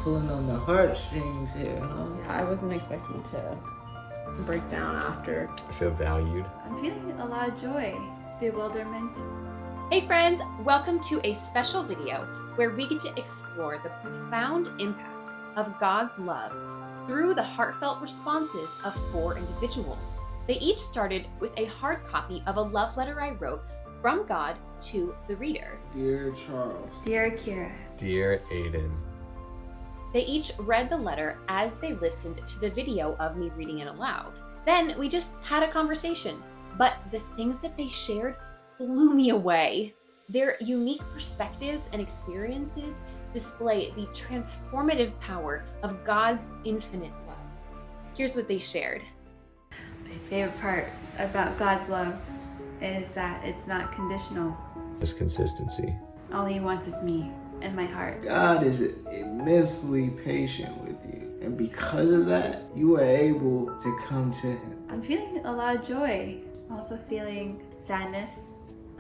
pulling on the heartstrings here, huh? I wasn't expecting to break down after. I feel valued. I'm feeling a lot of joy, bewilderment. Hey friends, welcome to a special video where we get to explore the profound impact of God's love through the heartfelt responses of 4 individuals. They each started with a hard copy of a love letter I wrote from God to the reader. Dear Charles. Dear Kira. Dear Aiden. They each read the letter as they listened to the video of me reading it aloud. Then we just had a conversation, but the things that they shared blew me away. Their unique perspectives and experiences display the transformative power of God's infinite love. Here's what they shared. My favorite part about God's love is that it's not conditional. This consistency. All he wants is me and my heart. God is immensely patient with you. And because of that, you are able to come to him. I'm feeling a lot of joy. Also feeling sadness.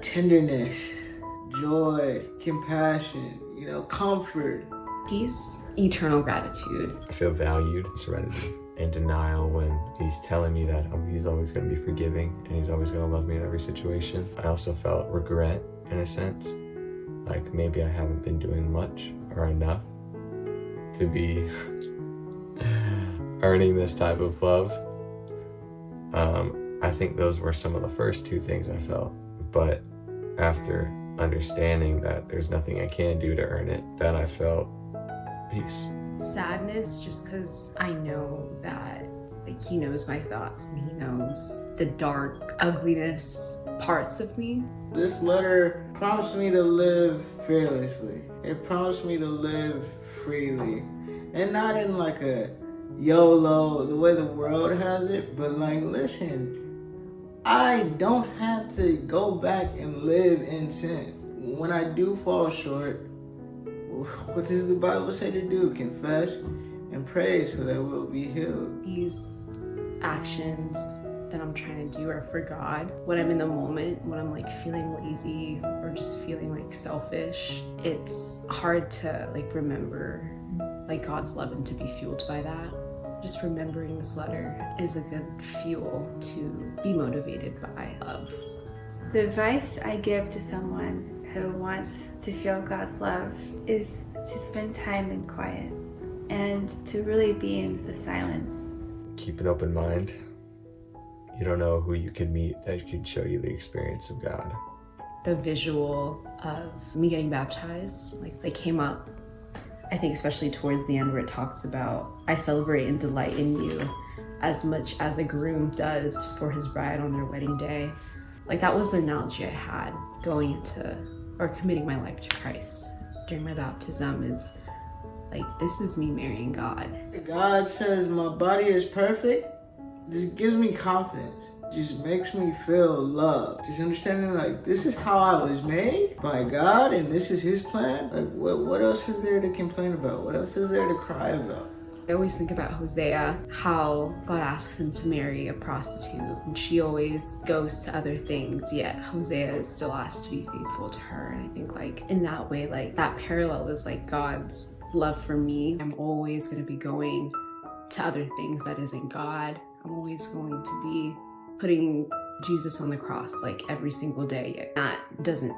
Tenderness, joy, compassion, comfort. Peace, eternal gratitude. I feel valued, serenity, and denial when he's telling me that he's always going to be forgiving and he's always going to love me in every situation. I also felt regret in a sense, like maybe I haven't been doing much or enough to be earning this type of love. I think those were some of the first 2 things I felt, but after understanding that there's nothing I can do to earn it, then I felt peace. Sadness, just because I know that he knows my thoughts and he knows the dark ugliness parts of me. This letter prompts me to live fearlessly. It prompts me to live freely. And not in like a YOLO, the way the world has it, but like, listen, I don't have to go back and live in sin. When I do fall short, what does the Bible say to do? Confess and pray so that we'll be healed. These actions that I'm trying to do are for God. When I'm in the moment, when I'm feeling lazy or just feeling selfish, it's hard to remember God's love and to be fueled by that. Just remembering this letter is a good fuel to be motivated by love. The advice I give to someone who wants to feel God's love is to spend time in quiet and to really be in the silence. Keep an open mind. You don't know who you could meet that could show you the experience of God. The visual of me getting baptized, they came up, I think especially towards the end where it talks about, I celebrate and delight in you as much as a groom does for his bride on their wedding day. That was the analogy I had going into or committing my life to Christ during my baptism is this is me marrying God. God says my body is perfect. Just gives me confidence. Just makes me feel loved. Just understanding this is how I was made by God and this is his plan. What else is there to complain about? What else is there to cry about? I always think about Hosea, how God asks him to marry a prostitute and she always goes to other things, yet Hosea is still asked to be faithful to her. And I think in that way, that parallel is God's love for me. I'm always going to be going to other things that isn't God. I'm always going to be putting Jesus on the cross every single day, yet that doesn't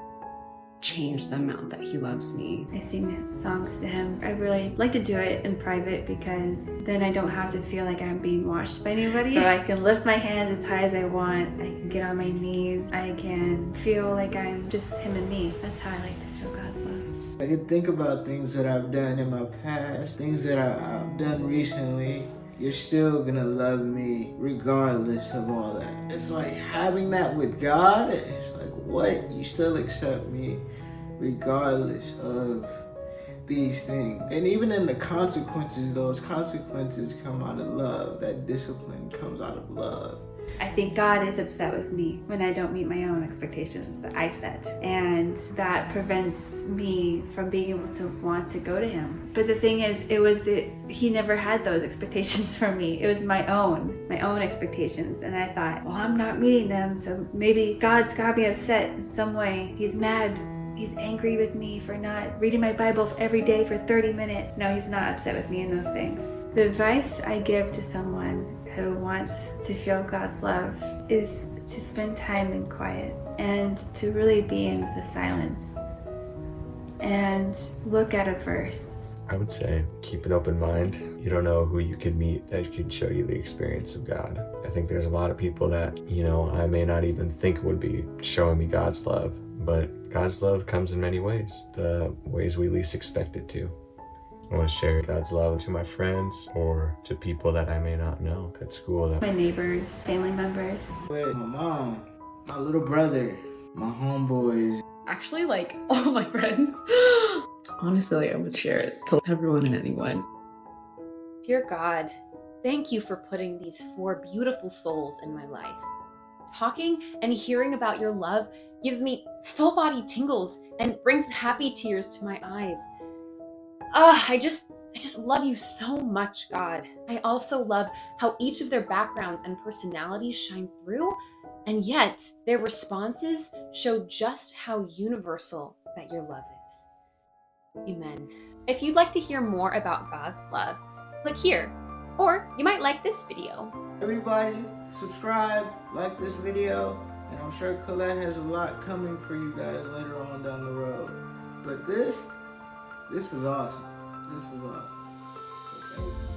change the amount that he loves me. I sing songs to him. I really like to do it in private because then I don't have to feel like I'm being watched by anybody. So I can lift my hands as high as I want. I can get on my knees. I can feel like I'm just him and me. That's how I like to feel God's love. I can think about things that I've done in my past, things that I've done recently. You're still gonna love me regardless of all that. It's having that with God, it's what? You still accept me regardless of these things. And even in the consequences, those consequences come out of love. That discipline comes out of love. I think God is upset with me when I don't meet my own expectations that I set. And that prevents me from being able to want to go to him. But the thing is, he never had those expectations for me. It was my own expectations. And I thought, well, I'm not meeting them, so maybe God's got me upset in some way. He's mad he's angry with me for not reading my Bible every day for 30 minutes. No, he's not upset with me in those things. The advice I give to someone who wants to feel God's love is to spend time in quiet and to really be in the silence and look at a verse. I would say keep an open mind. You don't know who you could meet that could show you the experience of God. I think there's a lot of people that, I may not even think would be showing me God's love, but God's love comes in many ways, the ways we least expect it to. I want to share God's love to my friends or to people that I may not know at school. My neighbors, family members. With my mom, my little brother, my homeboys. Actually, like all my friends. Honestly, I would share it to everyone and anyone. Dear God, thank you for putting these 4 beautiful souls in my life. Talking and hearing about your love gives me full body tingles and brings happy tears to my eyes. I just love you so much, God. I also love how each of their backgrounds and personalities shine through, and yet their responses show just how universal that your love is. Amen. If you'd like to hear more about God's love, click here, or you might like this video. Everybody, subscribe, like this video, and I'm sure Colette has a lot coming for you guys later on down the road. But this was awesome. This was awesome. So thank you.